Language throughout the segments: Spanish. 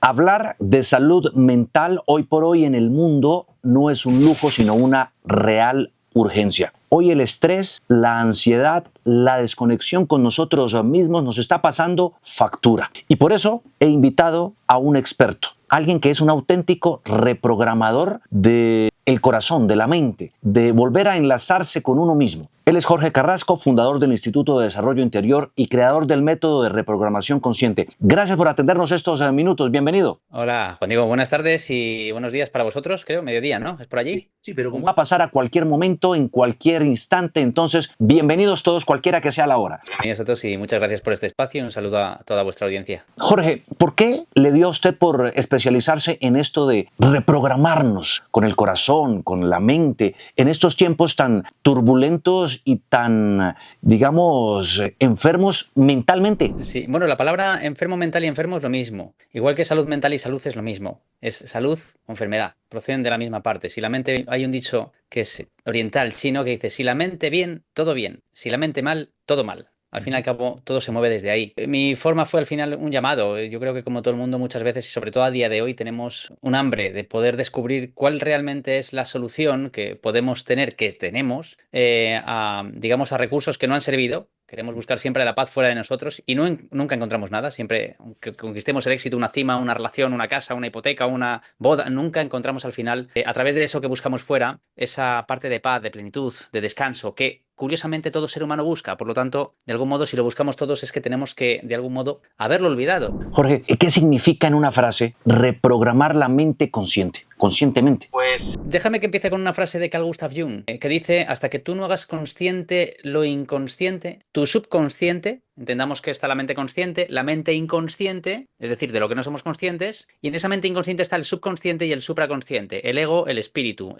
Hablar de salud mental hoy por hoy en el mundo no es un lujo, sino una real urgencia. Hoy el estrés, la ansiedad, la desconexión con nosotros mismos nos está pasando factura. Y por eso he invitado a un experto, alguien que es un auténtico reprogramador del corazón, de la mente, de volver a enlazarse con uno mismo. Él es Jorge Carrasco, fundador del Instituto de Desarrollo Interior y creador del método de reprogramación consciente. Gracias por atendernos estos minutos. Bienvenido. Hola, Juan Diego. Buenas tardes y buenos días para vosotros. Creo, mediodía, ¿no? ¿Es por allí? Sí, pero como va a pasar a cualquier momento, en cualquier instante, entonces bienvenidos todos, cualquiera que sea la hora. Bienvenidos a todos y muchas gracias por este espacio y un saludo a toda vuestra audiencia. Jorge, ¿por qué le dio a usted por especializarse en esto de reprogramarnos con el corazón, con la mente, en estos tiempos tan turbulentos y tan, digamos, enfermos mentalmente? Sí, bueno, la palabra enfermo mental y enfermo es lo mismo. Igual que salud mental y salud es lo mismo. Es salud o enfermedad. Proceden de la misma parte. Si la mente, hay un dicho que es oriental, chino, que dice, si la mente bien, todo bien. Si la mente mal, todo mal. Al fin y al cabo, todo se mueve desde ahí. Mi forma fue al final un llamado. Yo creo que como todo el mundo muchas veces, y sobre todo a día de hoy, tenemos un hambre de poder descubrir cuál realmente es la solución que podemos tener, que tenemos, digamos, a recursos que no han servido. Queremos buscar siempre la paz fuera de nosotros y nunca encontramos nada. Siempre, aunque conquistemos el éxito, una cima, una relación, una casa, una hipoteca, una boda, nunca encontramos al final, a través de eso que buscamos fuera, esa parte de paz, de plenitud, de descanso, que curiosamente todo ser humano busca. Por lo tanto, de algún modo, si lo buscamos todos, es que tenemos que, de algún modo, haberlo olvidado. Jorge, ¿qué significa en una frase reprogramar la mente conscientemente? Pues déjame que empiece con una frase de Carl Gustav Jung, que dice, hasta que tú no hagas consciente lo inconsciente, tu subconsciente, entendamos que está la mente consciente, la mente inconsciente, es decir, de lo que no somos conscientes, y en esa mente inconsciente está el subconsciente y el supraconsciente, el ego, el espíritu,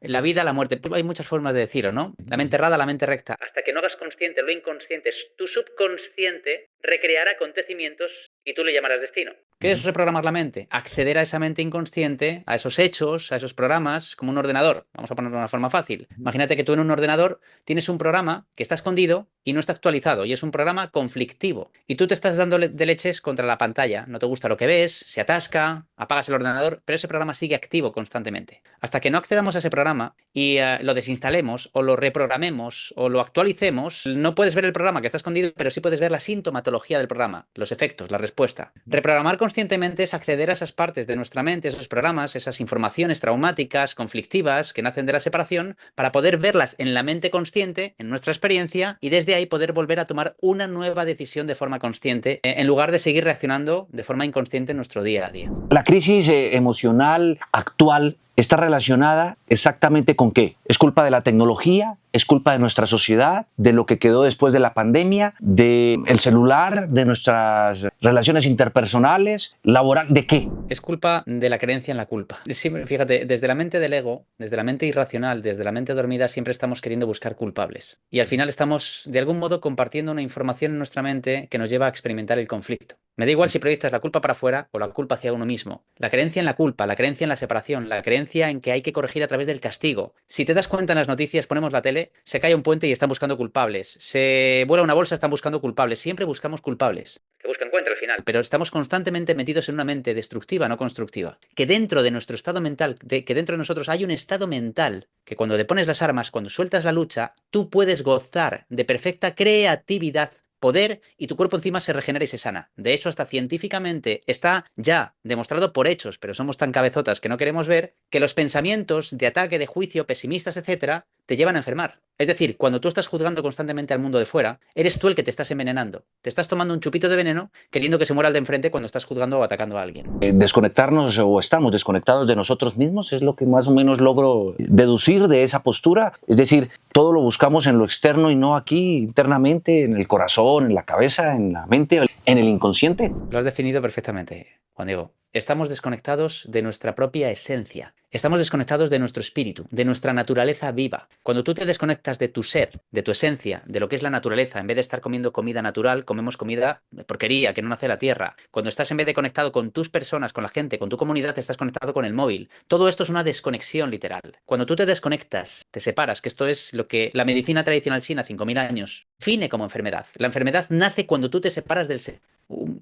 la vida, la muerte. Hay muchas formas de decirlo, ¿no? La mente errada, la mente recta. Hasta que no hagas consciente lo inconsciente, tu subconsciente recreará acontecimientos y tú le llamarás destino. ¿Qué es reprogramar la mente? Acceder a esa mente inconsciente, a esos hechos, a esos programas, como un ordenador. Vamos a ponerlo de una forma fácil. Imagínate que tú en un ordenador tienes un programa que está escondido y no está actualizado, y es un programa conflictivo. Y tú te estás dando de leches contra la pantalla. No te gusta lo que ves, se atasca, apagas el ordenador, pero ese programa sigue activo constantemente. Hasta que no accedamos a ese programa y lo desinstalemos, o lo reprogramemos, o lo actualicemos, no puedes ver el programa que está escondido, pero sí puedes ver la sintomatología del programa, los efectos, la respuesta. Reprogramar conscientemente es acceder a esas partes de nuestra mente, esos programas, esas informaciones traumáticas, conflictivas, que nacen de la separación, para poder verlas en la mente consciente, en nuestra experiencia, y desde ahí poder volver a tomar una nueva decisión de forma consciente, en lugar de seguir reaccionando de forma inconsciente en nuestro día a día. La crisis emocional actual está relacionada exactamente con qué. ¿Es culpa de la tecnología? ¿Es culpa de nuestra sociedad? ¿De lo que quedó después de la pandemia? ¿Del celular? ¿De nuestras relaciones interpersonales? ¿Laboral? ¿De qué? Es culpa de la creencia en la culpa. Siempre, fíjate, desde la mente del ego, desde la mente irracional, desde la mente dormida, siempre estamos queriendo buscar culpables. Y al final estamos, de algún modo, compartiendo una información en nuestra mente que nos lleva a experimentar el conflicto. Me da igual si proyectas la culpa para afuera o la culpa hacia uno mismo. La creencia en la culpa, la creencia en la separación, la creencia en que hay que corregir a través del castigo. Si te das cuenta en las noticias, ponemos la tele, se cae un puente y están buscando culpables. Se vuela una bolsa, están buscando culpables. Siempre buscamos culpables. Que busca encuentra al final. Pero estamos constantemente metidos en una mente destructiva, no constructiva. Que dentro de nuestro estado mental, que dentro de nosotros hay un estado mental que cuando te pones las armas, cuando sueltas la lucha, tú puedes gozar de perfecta creatividad, poder, y tu cuerpo encima se regenera y se sana. De hecho, hasta científicamente está ya demostrado por hechos, pero somos tan cabezotas que no queremos ver, que los pensamientos de ataque, de juicio, pesimistas, etcétera, te llevan a enfermar. Es decir, cuando tú estás juzgando constantemente al mundo de fuera, eres tú el que te estás envenenando. Te estás tomando un chupito de veneno queriendo que se muera el de enfrente cuando estás juzgando o atacando a alguien. Desconectarnos o estamos desconectados de nosotros mismos es lo que más o menos logro deducir de esa postura. Es decir, todo lo buscamos en lo externo y no aquí internamente, en el corazón, en la cabeza, en la mente, en el inconsciente. Lo has definido perfectamente, Juan Diego. estamos desconectados de nuestra propia esencia. Estamos desconectados de nuestro espíritu, de nuestra naturaleza viva. Cuando tú te desconectas de tu ser, de tu esencia, de lo que es la naturaleza, en vez de estar comiendo comida natural, comemos comida de porquería que no nace de la tierra. Cuando estás en vez de conectado con tus personas, con la gente, con tu comunidad, estás conectado con el móvil. Todo esto es una desconexión literal. Cuando tú te desconectas, te separas, que esto es lo que la medicina tradicional china, 5.000 años, define como enfermedad. La enfermedad nace cuando tú te separas del ser.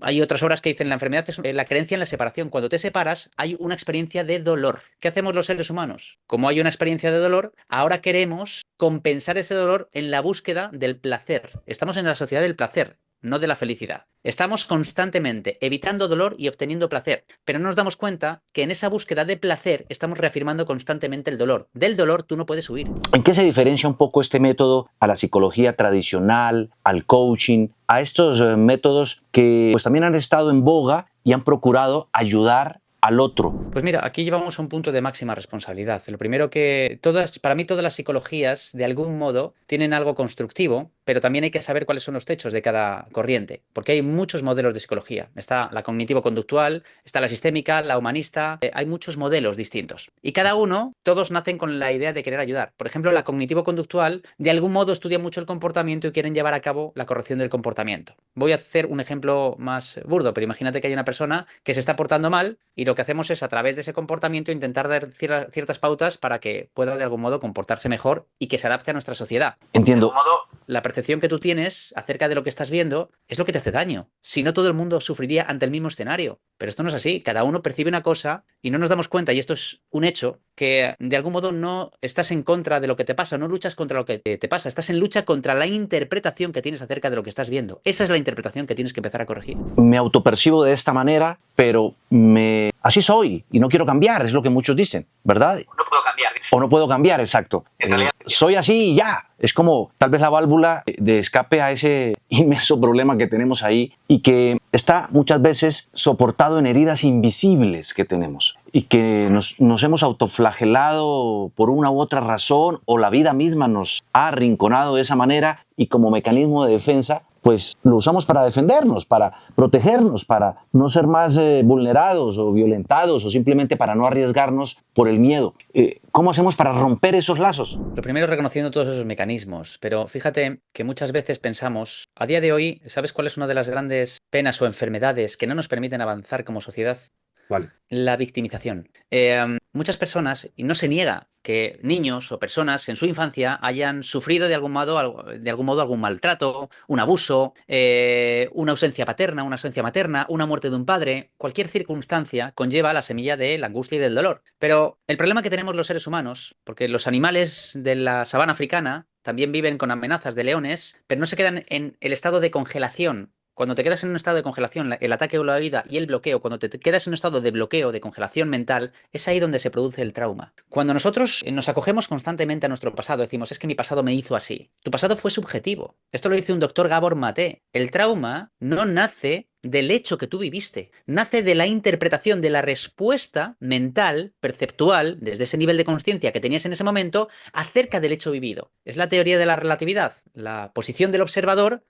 Hay otras obras que dicen la enfermedad es la creencia en la separación. Cuando te separas hay una experiencia de dolor. ¿Qué hacemos los seres humanos? Como hay una experiencia de dolor, ahora queremos compensar ese dolor en la búsqueda del placer. Estamos en la sociedad del placer, no de la felicidad. Estamos constantemente evitando dolor y obteniendo placer, pero no nos damos cuenta que en esa búsqueda de placer estamos reafirmando constantemente el dolor. Del dolor tú no puedes huir. ¿En qué se diferencia un poco este método a la psicología tradicional, al coaching, a estos métodos que pues, también han estado en boga y han procurado ayudar al otro? Pues mira, aquí llevamos a un punto de máxima responsabilidad. Lo primero que para mí todas las psicologías de algún modo tienen algo constructivo, pero también hay que saber cuáles son los techos de cada corriente, porque hay muchos modelos de psicología. Está la cognitivo-conductual, está la sistémica, la humanista, hay muchos modelos distintos. Y cada uno, todos nacen con la idea de querer ayudar. Por ejemplo, la cognitivo-conductual de algún modo estudia mucho el comportamiento y quieren llevar a cabo la corrección del comportamiento. Voy a hacer un ejemplo más burdo, pero imagínate que hay una persona que se está portando mal y lo que hacemos es a través de ese comportamiento intentar dar ciertas pautas para que pueda de algún modo comportarse mejor y que se adapte a nuestra sociedad. Entiendo. De algún modo, la percepción que tú tienes acerca de lo que estás viendo es lo que te hace daño. Si no, todo el mundo sufriría ante el mismo escenario. Pero esto no es así. Cada uno percibe una cosa y no nos damos cuenta, y esto es un hecho, que de algún modo no estás en contra de lo que te pasa, no luchas contra lo que te pasa, estás en lucha contra la interpretación que tienes acerca de lo que estás viendo. Esa es la interpretación que tienes que empezar a corregir. Me autopercibo de esta manera, pero así soy y no quiero cambiar, es lo que muchos dicen, ¿verdad? No puedo cambiar. O no puedo cambiar, exacto. Soy así y ya. Es como tal vez la válvula de escape a ese inmenso problema que tenemos ahí y que está muchas veces soportado en heridas invisibles que tenemos y que nos hemos autoflagelado por una u otra razón o la vida misma nos ha arrinconado de esa manera y como mecanismo de defensa pues lo usamos para defendernos, para protegernos, para no ser más vulnerados o violentados o simplemente para no arriesgarnos por el miedo. ¿Cómo hacemos para romper esos lazos? Lo primero es reconociendo todos esos mecanismos, pero fíjate que muchas veces pensamos, a día de hoy, ¿sabes cuál es una de las grandes penas o enfermedades que no nos permiten avanzar como sociedad? ¿Cuál? La victimización. Muchas personas, y no se niega que niños o personas en su infancia hayan sufrido de algún modo algún maltrato, un abuso, una ausencia paterna, una ausencia materna, una muerte de un padre. Cualquier circunstancia conlleva la semilla de la angustia y del dolor. Pero el problema que tenemos los seres humanos, porque los animales de la sabana africana también viven con amenazas de leones, pero no se quedan en el estado de congelación. Cuando te quedas en un estado de congelación, el ataque o la huida y el bloqueo, cuando te quedas en un estado de bloqueo, de congelación mental, es ahí donde se produce el trauma. Cuando nosotros nos acogemos constantemente a nuestro pasado, decimos, es que mi pasado me hizo así. Tu pasado fue subjetivo. Esto lo dice un doctor Gabor Maté. El trauma no nace del hecho que tú viviste, nace de la interpretación, de la respuesta mental, perceptual, desde ese nivel de conciencia que tenías en ese momento, acerca del hecho vivido. Es la teoría de la relatividad, la posición del observador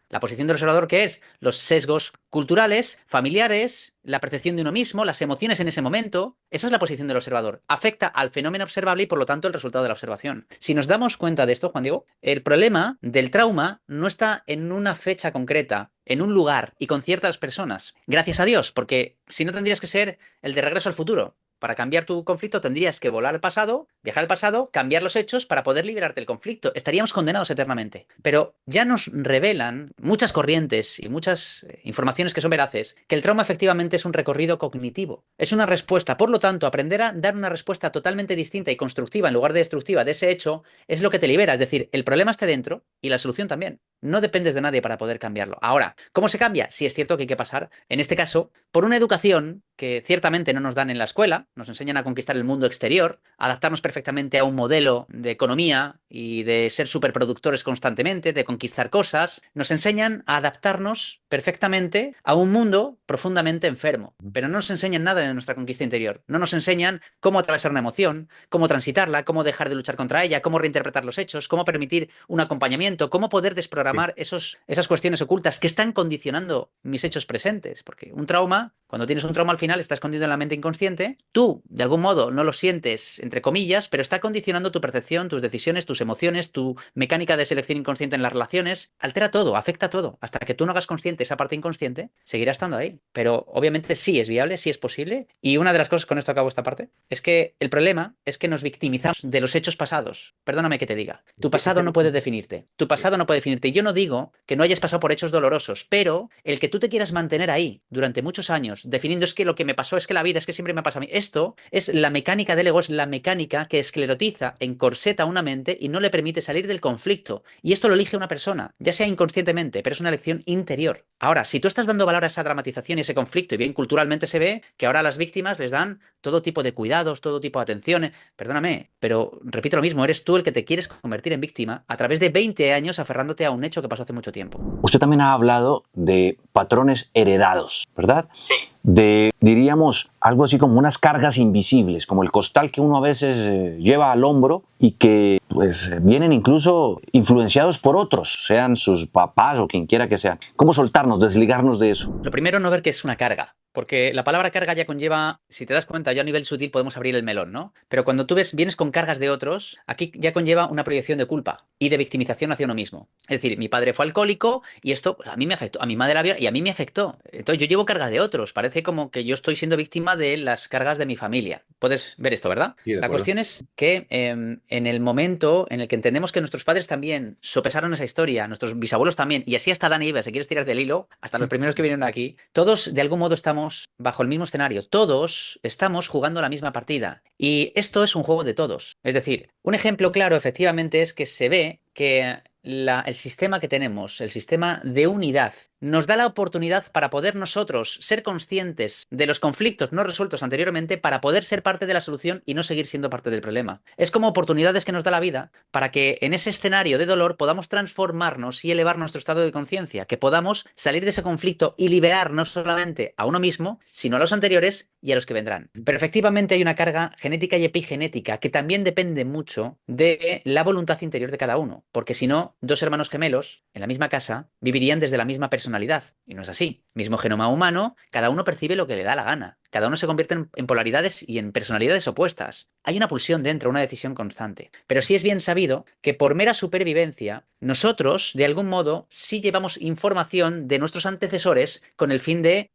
que es los sesgos culturales, familiares, la percepción de uno mismo, las emociones en ese momento. Esa es la posición del observador. Afecta al fenómeno observable y por lo tanto el resultado de la observación. Si nos damos cuenta de esto, Juan Diego, el problema del trauma no está en una fecha concreta, en un lugar y con ciertas personas. Gracias a Dios, porque si no tendrías que ser el de Regreso al Futuro. Para cambiar tu conflicto tendrías que volar al pasado, viajar al pasado, cambiar los hechos para poder liberarte del conflicto. Estaríamos condenados eternamente. Pero ya nos revelan muchas corrientes y muchas informaciones que son veraces que el trauma efectivamente es un recorrido cognitivo. Es una respuesta. Por lo tanto, aprender a dar una respuesta totalmente distinta y constructiva en lugar de destructiva de ese hecho es lo que te libera. Es decir, el problema está dentro y la solución también. No dependes de nadie para poder cambiarlo. Ahora, ¿cómo se cambia? Sí es cierto que hay que pasar, en este caso, por una educación que ciertamente no nos dan en la escuela, nos enseñan a conquistar el mundo exterior, a adaptarnos perfectamente a un modelo de economía y de ser superproductores constantemente, de conquistar cosas, nos enseñan a adaptarnos perfectamente a un mundo profundamente enfermo, pero no nos enseñan nada de nuestra conquista interior, no nos enseñan cómo atravesar una emoción, cómo transitarla, cómo dejar de luchar contra ella, cómo reinterpretar los hechos, cómo permitir un acompañamiento, cómo poder desprogramar desprogramar esas cuestiones ocultas que están condicionando mis hechos presentes. Porque un trauma, cuando tienes un trauma al final, está escondido en la mente inconsciente. Tú, de algún modo, no lo sientes, entre comillas, pero está condicionando tu percepción, tus decisiones, tus emociones, tu mecánica de selección inconsciente en las relaciones. Altera todo, afecta todo. Hasta que tú no hagas consciente esa parte inconsciente, seguirá estando ahí. Pero obviamente sí es viable, sí es posible. Y una de las cosas, con esto acabo esta parte, es que el problema es que nos victimizamos de los hechos pasados. Perdóname que te diga. Tu pasado no puede definirte. Tu pasado no puede definirte. Yo no digo que no hayas pasado por hechos dolorosos, pero el que tú te quieras mantener ahí durante muchos años, definiendo es que lo que me pasó, es que la vida, es que siempre me pasa a mí. Esto es la mecánica del ego, es la mecánica que esclerotiza, encorseta una mente y no le permite salir del conflicto. Y esto lo elige una persona, ya sea inconscientemente, pero es una elección interior. Ahora, si tú estás dando valor a esa dramatización y ese conflicto, y bien culturalmente se ve que ahora a las víctimas les dan todo tipo de cuidados, todo tipo de atenciones, perdóname, pero repito lo mismo, eres tú el que te quieres convertir en víctima a través de 20 años aferrándote a un hecho que pasó hace mucho tiempo. Usted también ha hablado de patrones heredados, ¿verdad? Sí. De, diríamos, algo así como unas cargas invisibles, como el costal que uno a veces lleva al hombro y que pues vienen incluso influenciados por otros, sean sus papás o quien quiera que sean. ¿Cómo soltarnos, desligarnos de eso? Lo primero, no ver que es una carga. Porque la palabra carga ya conlleva, si te das cuenta, ya a nivel sutil podemos abrir el melón, ¿no? Pero cuando tú vienes con cargas de otros, aquí ya conlleva una proyección de culpa y de victimización hacia uno mismo. Es decir, mi padre fue alcohólico y esto pues, a mí me afectó, a mi madre y a mí me afectó. Entonces yo llevo carga de otros. Parece como que yo estoy siendo víctima de las cargas de mi familia. Puedes ver esto, ¿verdad? Sí, de La acuerdo. cuestión es que en el momento en el que entendemos que nuestros padres también sopesaron esa historia, nuestros bisabuelos también, y así hasta Dani Ives, si quieres tirar del hilo, hasta los primeros que vinieron aquí, todos de algún modo estamos bajo el mismo escenario. Todos estamos jugando la misma partida. Y esto es un juego de todos. Es decir, un ejemplo claro efectivamente es que se ve que el sistema que tenemos, el sistema de unidad, nos da la oportunidad para poder nosotros ser conscientes de los conflictos no resueltos anteriormente para poder ser parte de la solución y no seguir siendo parte del problema. Es como oportunidades que nos da la vida para que en ese escenario de dolor podamos transformarnos y elevar nuestro estado de conciencia, que podamos salir de ese conflicto y liberar no solamente a uno mismo, sino a los anteriores y a los que vendrán. Pero efectivamente hay una carga genética y epigenética que también depende mucho de la voluntad interior de cada uno, porque si no, dos hermanos gemelos en la misma casa vivirían desde la misma personalidad, y no es así. Mismo genoma humano, cada uno percibe lo que le da la gana. Cada uno se convierte en polaridades y en personalidades opuestas. Hay una pulsión dentro, una decisión constante. Pero sí es bien sabido que por mera supervivencia, nosotros, de algún modo, sí llevamos información de nuestros antecesores con el fin de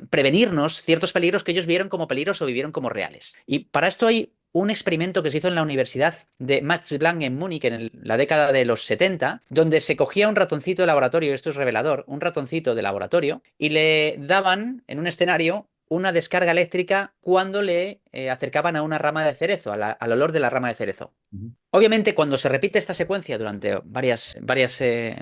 prevenirnos ciertos peligros que ellos vieron como peligros o vivieron como reales. Y para esto hay un experimento que se hizo en la Universidad de Max Planck en Múnich en la década de los 70, donde se cogía un ratoncito de laboratorio, esto es revelador, un ratoncito de laboratorio, y le daban en un escenario una descarga eléctrica cuando le acercaban a una rama de cerezo, al olor de la rama de cerezo. Obviamente, cuando se repite esta secuencia durante varias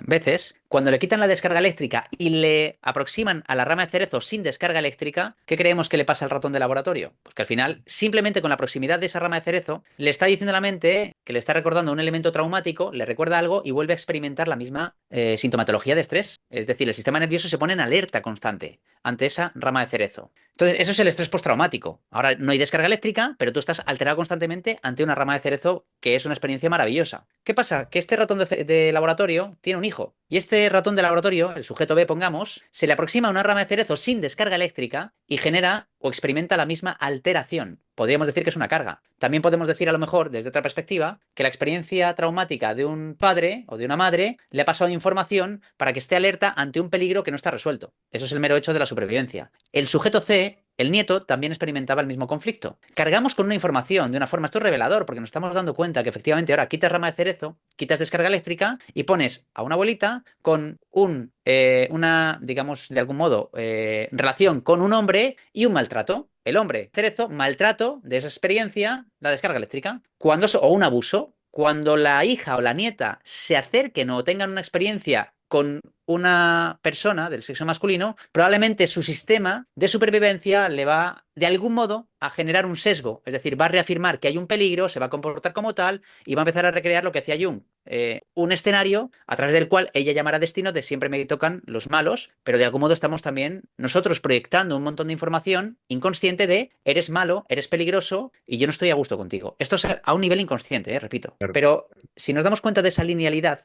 veces, cuando le quitan la descarga eléctrica y le aproximan a la rama de cerezo sin descarga eléctrica, ¿qué creemos que le pasa al ratón de laboratorio? Pues que al final, simplemente con la proximidad de esa rama de cerezo, le está diciendo a la mente que le está recordando un elemento traumático, le recuerda algo y vuelve a experimentar la misma sintomatología de estrés. Es decir, el sistema nervioso se pone en alerta constante ante esa rama de cerezo. Entonces, eso es el estrés postraumático. Ahora no hay descarga eléctrica, pero tú estás alterado constantemente ante una rama de cerezo que es una experiencia maravillosa. ¿Qué pasa? Que este ratón de laboratorio tiene un hijo. Y este ratón de laboratorio, el sujeto B, pongamos, se le aproxima a una rama de cerezo sin descarga eléctrica y genera o experimenta la misma alteración. Podríamos decir que es una carga. También podemos decir, a lo mejor, desde otra perspectiva, que la experiencia traumática de un padre o de una madre le ha pasado información para que esté alerta ante un peligro que no está resuelto. Eso es el mero hecho de la supervivencia. El sujeto C, el nieto, también experimentaba el mismo conflicto. Cargamos con una información de una forma, esto es revelador, porque nos estamos dando cuenta que efectivamente ahora quitas rama de cerezo, quitas descarga eléctrica y pones a una abuelita con una, digamos, de algún modo, relación con un hombre y un maltrato. El hombre, cerezo, maltrato de esa experiencia, la descarga eléctrica. O un abuso. Cuando la hija o la nieta se acerquen o tengan una experiencia con una persona del sexo masculino, probablemente su sistema de supervivencia le va, de algún modo, a generar un sesgo. Es decir, va a reafirmar que hay un peligro, se va a comportar como tal y va a empezar a recrear lo que hacía Jung. un escenario a través del cual ella llamará destino de siempre me tocan los malos, pero de algún modo estamos también nosotros proyectando un montón de información inconsciente de eres malo, eres peligroso y yo no estoy a gusto contigo. Esto es a un nivel inconsciente, repito. Claro. Pero si nos damos cuenta de esa linealidad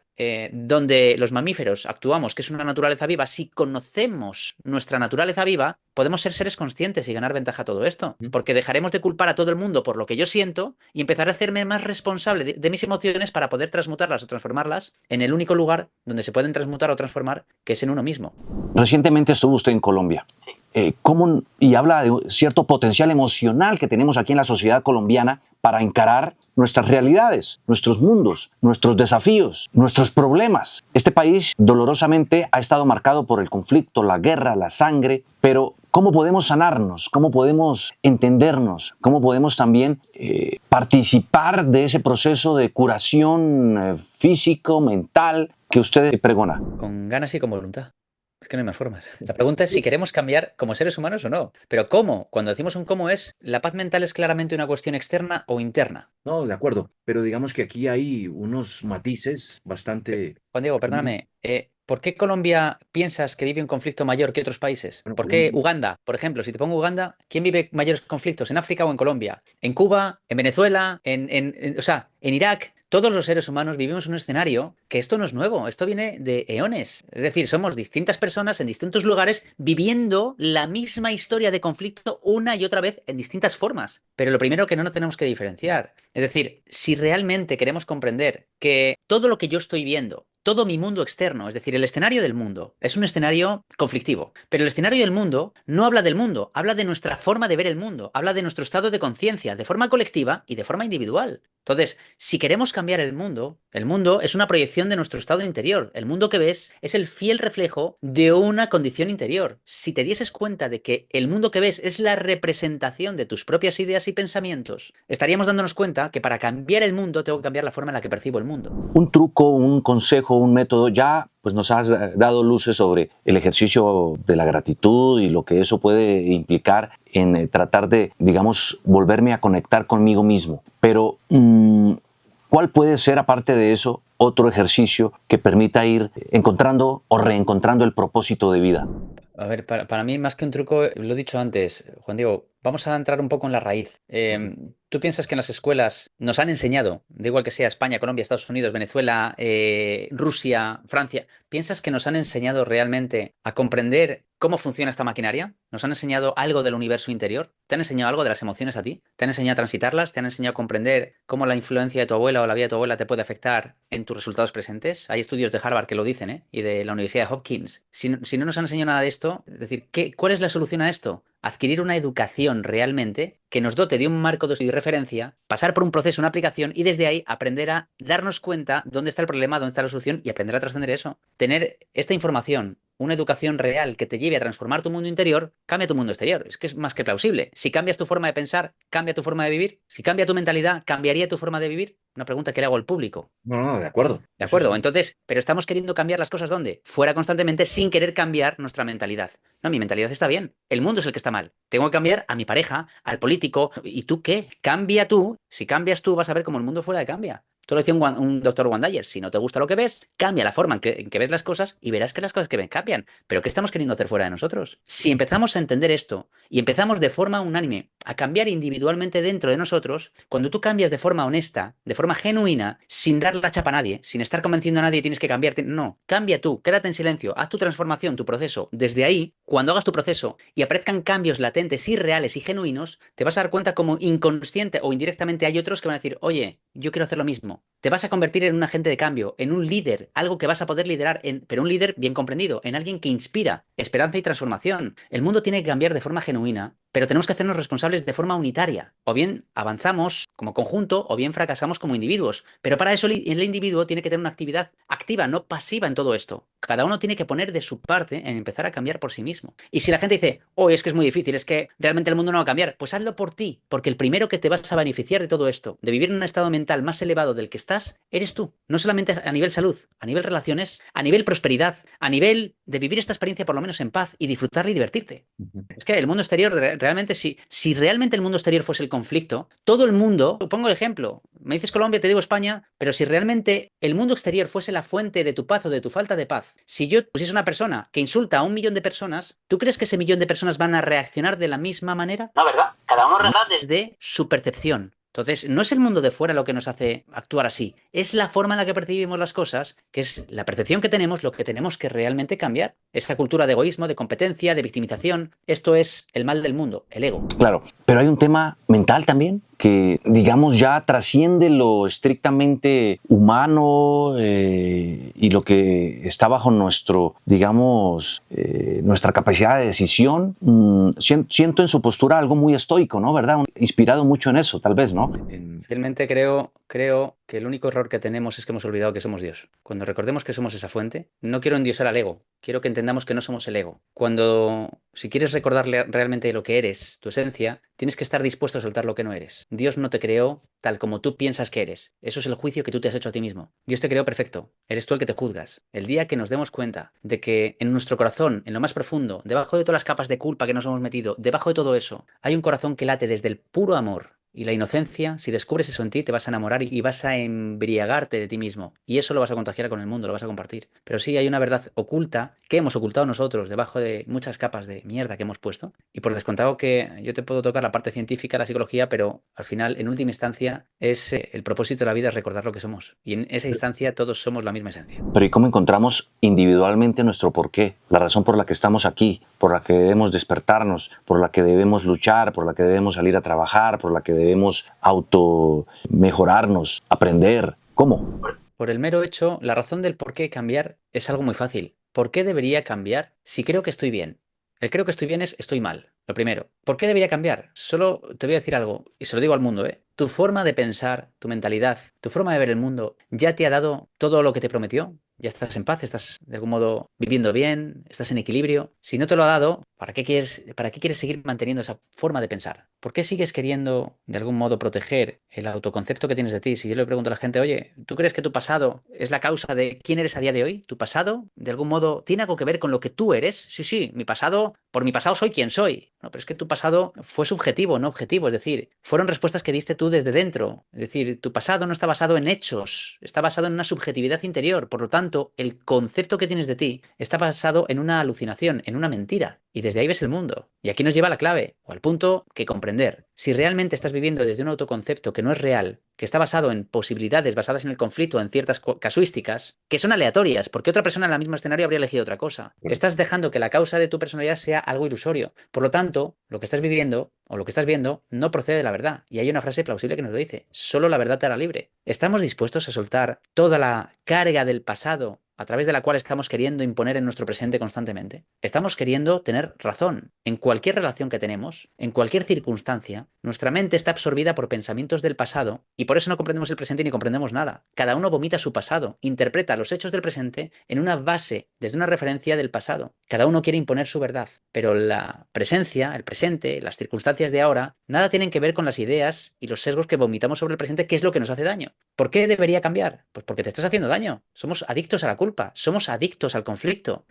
donde los mamíferos actuamos, que es una naturaleza viva, si conocemos nuestra naturaleza viva, podemos ser seres conscientes y ganar ventaja a todo esto. Porque dejaremos de culpar a todo el mundo por lo que yo siento y empezar a hacerme más responsable de mis emociones para poder transmutarlas o transformarlas en el único lugar donde se pueden transmutar o transformar, que es en uno mismo. Recientemente estuvo usted en Colombia. Y habla de cierto potencial emocional que tenemos aquí en la sociedad colombiana para encarar nuestras realidades, nuestros mundos, nuestros desafíos, nuestros problemas. Este país dolorosamente ha estado marcado por el conflicto, la guerra, la sangre, pero ¿cómo podemos sanarnos? ¿Cómo podemos entendernos? ¿Cómo podemos también participar de ese proceso de curación físico, mental que usted pregona? Con ganas y con voluntad. Es que no hay más formas. La pregunta es si queremos cambiar como seres humanos o no. Pero ¿cómo? Cuando decimos un cómo la paz mental es claramente una cuestión externa o interna. No, de acuerdo, pero digamos que aquí hay unos matices bastante... Juan Diego, perdóname. ¿Por qué Colombia piensas que vive un conflicto mayor que otros países? Bueno, ¿Por qué Colombia- Uganda? Por ejemplo, si te pongo Uganda, ¿quién vive mayores conflictos? ¿En África o en Colombia? ¿En Cuba? ¿En Venezuela? O sea, en Irak? Todos los seres humanos vivimos un escenario que esto no es nuevo, esto viene de eones. Es decir, somos distintas personas en distintos lugares viviendo la misma historia de conflicto una y otra vez en distintas formas. Pero lo primero que no tenemos que diferenciar. Es decir, si realmente queremos comprender que todo lo que yo estoy viendo, todo mi mundo externo, es decir, el escenario del mundo, es un escenario conflictivo. Pero el escenario del mundo no habla del mundo, habla de nuestra forma de ver el mundo, habla de nuestro estado de conciencia, de forma colectiva y de forma individual. Entonces, si queremos cambiar el mundo es una proyección de nuestro estado interior. El mundo que ves es el fiel reflejo de una condición interior. Si te dieses cuenta de que el mundo que ves es la representación de tus propias ideas y pensamientos, estaríamos dándonos cuenta que para cambiar el mundo tengo que cambiar la forma en la que percibo el mundo. Un truco, un consejo, un método, ya pues nos has dado luces sobre el ejercicio de la gratitud y lo que eso puede implicar en tratar de, digamos, volverme a conectar conmigo mismo. Pero, ¿cuál puede ser, aparte de eso, otro ejercicio que permita ir encontrando o reencontrando el propósito de vida? A ver, para mí, más que un truco, lo he dicho antes, Juan Diego, vamos a entrar un poco en la raíz. ¿Tú piensas que en las escuelas nos han enseñado, da igual que sea España, Colombia, Estados Unidos, Venezuela, Rusia, Francia, piensas que nos han enseñado realmente a comprender cómo funciona esta maquinaria? ¿Nos han enseñado algo del universo interior? ¿Te han enseñado algo de las emociones a ti? ¿Te han enseñado a transitarlas? ¿Te han enseñado a comprender cómo la influencia de tu abuela o la vida de tu abuela te puede afectar en tus resultados presentes? Hay estudios de Harvard que lo dicen, ¿eh? Y de la Universidad de Hopkins. Si no nos han enseñado nada de esto, es decir, ¿cuál es la solución a esto? Adquirir una educación realmente que nos dote de un marco de referencia, pasar por un proceso, una aplicación y desde ahí aprender a darnos cuenta dónde está el problema, dónde está la solución y aprender a trascender eso. Tener esta información, una educación real que te lleve a transformar tu mundo interior, cambia tu mundo exterior. Es que es más que plausible. Si cambias tu forma de pensar, cambia tu forma de vivir. Si cambia tu mentalidad, ¿cambiaría tu forma de vivir? Una pregunta que le hago al público. No, de acuerdo. ¿De Eso acuerdo? sí. Entonces, pero estamos queriendo cambiar las cosas ¿dónde? Fuera constantemente sin querer cambiar nuestra mentalidad. No, mi mentalidad está bien. El mundo es el que está mal. Tengo que cambiar a mi pareja, al político. ¿Y tú qué? Cambia tú. Si cambias tú, vas a ver cómo el mundo fuera de cambia. Esto lo decía un doctor Wandayer. Si no te gusta lo que ves, cambia la forma en que ves las cosas y verás que las cosas que ven cambian. Pero ¿qué estamos queriendo hacer fuera de nosotros? Si empezamos a entender esto y empezamos de forma unánime a cambiar individualmente dentro de nosotros, cuando tú cambias de forma honesta, de forma genuina, sin dar la chapa a nadie, sin estar convenciendo a nadie tienes que cambiar, no, cambia tú, quédate en silencio, haz tu transformación, tu proceso. Desde ahí, cuando hagas tu proceso y aparezcan cambios latentes y reales y genuinos, te vas a dar cuenta como inconsciente o indirectamente hay otros que van a decir, oye, yo quiero hacer lo mismo. Te vas a convertir en un agente de cambio, en un líder, algo que vas a poder liderar, pero un líder bien comprendido, en alguien que inspira esperanza y transformación. El mundo tiene que cambiar de forma genuina, pero tenemos que hacernos responsables de forma unitaria. O bien avanzamos como conjunto o bien fracasamos como individuos. Pero para eso el individuo tiene que tener una actividad activa, no pasiva en todo esto. Cada uno tiene que poner de su parte en empezar a cambiar por sí mismo. Y si la gente dice, oh, es que es muy difícil, es que realmente el mundo no va a cambiar, pues hazlo por ti, porque el primero que te vas a beneficiar de todo esto, de vivir en un estado mental más elevado del que estás, eres tú. No solamente a nivel salud, a nivel relaciones, a nivel prosperidad, a nivel de vivir esta experiencia por lo menos en paz y disfrutarla y divertirte. Es que el mundo exterior Realmente, si realmente el mundo exterior fuese el conflicto, todo el mundo, pongo el ejemplo, me dices Colombia, te digo España, pero si realmente el mundo exterior fuese la fuente de tu paz o de tu falta de paz, si yo pusiese una persona que insulta a 1 millón de personas, ¿tú crees que ese millón de personas van a reaccionar de la misma manera? No, ¿verdad? Cada uno reacciona desde su percepción. Entonces, no es el mundo de fuera lo que nos hace actuar así, es la forma en la que percibimos las cosas, que es la percepción que tenemos, lo que tenemos que realmente cambiar. Esa cultura de egoísmo, de competencia, de victimización, esto es el mal del mundo, el ego. Claro, pero hay un tema mental también que, digamos, ya trasciende lo estrictamente humano y lo que está bajo nuestro, digamos, nuestra capacidad de decisión. Siento en su postura algo muy estoico, ¿no? ¿Verdad? Inspirado mucho en eso, tal vez, ¿no? Realmente creo que el único error que tenemos es que hemos olvidado que somos Dios. Cuando recordemos que somos esa fuente, no quiero endiosar al ego, quiero que entendamos que no somos el ego. Si quieres recordarle realmente lo que eres, tu esencia, tienes que estar dispuesto a soltar lo que no eres. Dios no te creó tal como tú piensas que eres. Eso es el juicio que tú te has hecho a ti mismo. Dios te creó perfecto. Eres tú el que te juzgas. El día que nos demos cuenta de que en nuestro corazón, en lo más profundo, debajo de todas las capas de culpa que nos hemos metido, debajo de todo eso, hay un corazón que late desde el puro amor y la inocencia, si descubres eso en ti, te vas a enamorar y vas a embriagarte de ti mismo. Y eso lo vas a contagiar con el mundo, lo vas a compartir. Pero sí hay una verdad oculta que hemos ocultado nosotros debajo de muchas capas de mierda que hemos puesto. Y por descontado que yo te puedo tocar la parte científica, la psicología, pero al final, en última instancia, es el propósito de la vida es recordar lo que somos. Y en esa instancia todos somos la misma esencia. Pero ¿y cómo encontramos individualmente nuestro porqué? La razón por la que estamos aquí, por la que debemos despertarnos, por la que debemos luchar, por la que debemos salir a trabajar, por la que debemos auto mejorarnos, aprender. ¿Cómo? Por el mero hecho, la razón del por qué cambiar es algo muy fácil. ¿Por qué debería cambiar si creo que estoy bien? El creo que estoy bien es estoy mal, lo primero. ¿Por qué debería cambiar? Solo te voy a decir algo, y se lo digo al mundo, ¿eh? Tu forma de pensar, tu mentalidad, tu forma de ver el mundo, ¿ya te ha dado todo lo que te prometió? ¿Ya estás en paz? ¿Estás de algún modo viviendo bien? ¿Estás en equilibrio? Si no te lo ha dado, ¿para qué quieres seguir manteniendo esa forma de pensar? ¿Por qué sigues queriendo de algún modo proteger el autoconcepto que tienes de ti? Si yo le pregunto a la gente, oye, ¿tú crees que tu pasado es la causa de quién eres a día de hoy? ¿Tu pasado de algún modo tiene algo que ver con lo que tú eres? Sí, mi pasado, por mi pasado soy quien soy. No, pero es que tu pasado fue subjetivo, no objetivo. Es decir, fueron respuestas que diste tú desde dentro. Es decir, tu pasado no está basado en hechos, está basado en una subjetividad interior. Por lo tanto, el concepto que tienes de ti está basado en una alucinación, en una mentira. Y desde ahí ves el mundo. Y aquí nos lleva la clave, o al punto que comprender. Si realmente estás viviendo desde un autoconcepto que no es real, que está basado en posibilidades basadas en el conflicto, en ciertas casuísticas, que son aleatorias, porque otra persona en el mismo escenario habría elegido otra cosa. Estás dejando que la causa de tu personalidad sea algo ilusorio. Por lo tanto, lo que estás viviendo o lo que estás viendo no procede de la verdad. Y hay una frase plausible que nos lo dice: solo la verdad te hará libre. ¿Estamos dispuestos a soltar toda la carga del pasado a través de la cual estamos queriendo imponer en nuestro presente constantemente? Estamos queriendo tener razón. En cualquier relación que tenemos, en cualquier circunstancia, nuestra mente está absorbida por pensamientos del pasado y por eso no comprendemos el presente ni comprendemos nada. Cada uno vomita su pasado, interpreta los hechos del presente en una base, desde una referencia del pasado. Cada uno quiere imponer su verdad, pero la presencia, el presente, las circunstancias de ahora, nada tienen que ver con las ideas y los sesgos que vomitamos sobre el presente, que es lo que nos hace daño. ¿Por qué debería cambiar? Pues porque te estás haciendo daño. Somos adictos a la culpa, somos adictos al conflicto.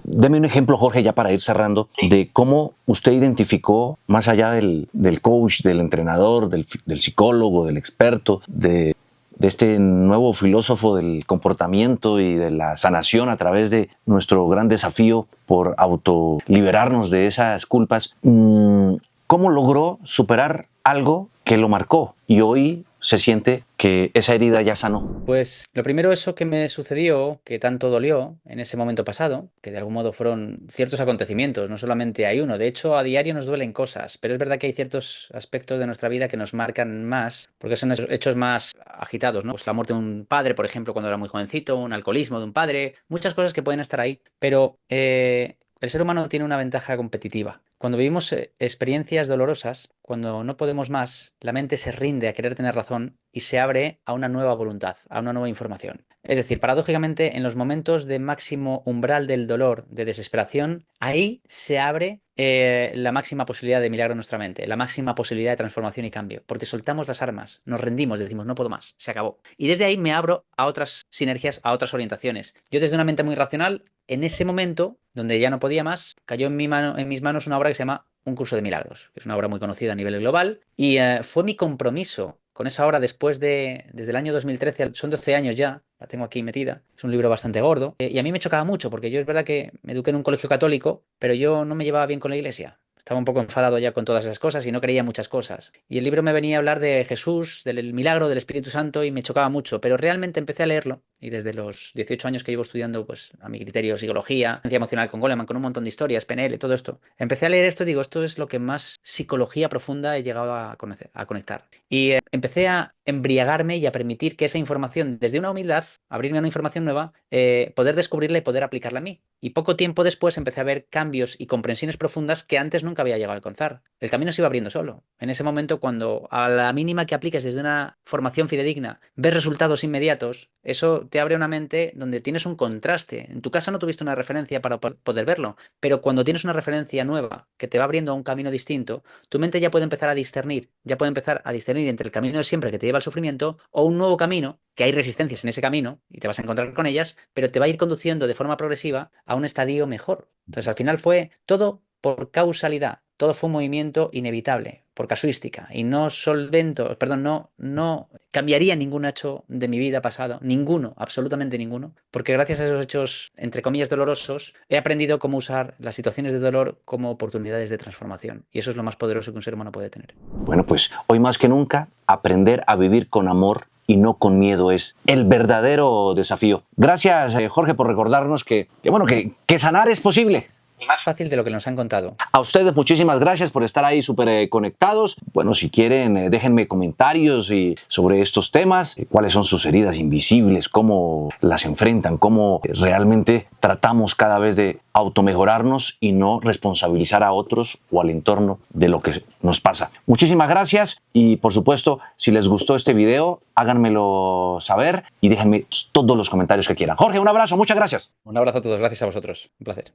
Deme un ejemplo, Jorge, ya para ir cerrando, de cómo usted identificó, más allá del coach, del entrenador, del psicólogo, del experto, de este nuevo filósofo del comportamiento y de la sanación a través de nuestro gran desafío por autoliberarnos de esas culpas, ¿cómo logró superar algo que lo marcó y hoy se siente que esa herida ya sanó? Pues lo primero, eso que me sucedió, que tanto dolió en ese momento pasado, que de algún modo fueron ciertos acontecimientos, no solamente hay uno. De hecho, a diario nos duelen cosas, pero es verdad que hay ciertos aspectos de nuestra vida que nos marcan más, porque son hechos más agitados, ¿no? Pues la muerte de un padre, por ejemplo, cuando era muy jovencito, un alcoholismo de un padre, muchas cosas que pueden estar ahí, pero el ser humano tiene una ventaja competitiva. Cuando vivimos experiencias dolorosas, cuando no podemos más, la mente se rinde a querer tener razón y se abre a una nueva voluntad, a una nueva información. Es decir, paradójicamente, en los momentos de máximo umbral del dolor, de desesperación, ahí se abre la máxima posibilidad de milagro en nuestra mente, la máxima posibilidad de transformación y cambio, porque soltamos las armas, nos rendimos, decimos no puedo más, se acabó. Y desde ahí me abro a otras sinergias, a otras orientaciones. Yo desde una mente muy racional, en ese momento, donde ya no podía más, cayó en mis manos una obra que se llama Un curso de milagros, que es una obra muy conocida a nivel global, y fue mi compromiso con esa obra desde el año 2013, son 12 años ya, la tengo aquí metida, es un libro bastante gordo, y a mí me chocaba mucho, porque yo es verdad que me eduqué en un colegio católico, pero yo no me llevaba bien con la iglesia. Estaba un poco enfadado ya con todas esas cosas y no creía muchas cosas. Y el libro me venía a hablar de Jesús, del milagro, del Espíritu Santo, y me chocaba mucho, pero realmente empecé a leerlo, y desde los 18 años que llevo estudiando, pues a mi criterio, psicología, ciencia emocional con Goleman, con un montón de historias, PNL, todo esto, empecé a leer esto y digo, esto es lo que más psicología profunda he llegado a conectar. Y empecé a embriagarme y a permitir que esa información, desde una humildad, abrirme a una información nueva, poder descubrirla y poder aplicarla a mí. Y poco tiempo después empecé a ver cambios y comprensiones profundas que antes nunca había llegado a alcanzar. El camino se iba abriendo solo. En ese momento, cuando a la mínima que apliques desde una formación fidedigna, ves resultados inmediatos, eso te abre una mente donde tienes un contraste. En tu casa no tuviste una referencia para poder verlo, pero cuando tienes una referencia nueva que te va abriendo a un camino distinto, tu mente ya puede empezar a discernir, entre el camino de siempre que te lleva al sufrimiento o un nuevo camino, que hay resistencias en ese camino y te vas a encontrar con ellas, pero te va a ir conduciendo de forma progresiva a un estadio mejor. Entonces, al final fue todo por causalidad, todo fue un movimiento inevitable, por casuística, y no cambiaría ningún hecho de mi vida pasado, ninguno, absolutamente ninguno, porque gracias a esos hechos, entre comillas, dolorosos, he aprendido cómo usar las situaciones de dolor como oportunidades de transformación, y eso es lo más poderoso que un ser humano puede tener. Bueno, pues hoy más que nunca, aprender a vivir con amor y no con miedo es el verdadero desafío. Gracias, Jorge, por recordarnos que sanar es posible. Y más fácil de lo que nos han contado. A ustedes muchísimas gracias por estar ahí súper conectados. Bueno, si quieren, déjenme comentarios sobre estos temas, cuáles son sus heridas invisibles, cómo las enfrentan, cómo realmente tratamos cada vez de automejorarnos y no responsabilizar a otros o al entorno de lo que nos pasa. Muchísimas gracias y, por supuesto, si les gustó este video, háganmelo saber y déjenme todos los comentarios que quieran. Jorge, un abrazo, muchas gracias. Un abrazo a todos, gracias a vosotros. Un placer.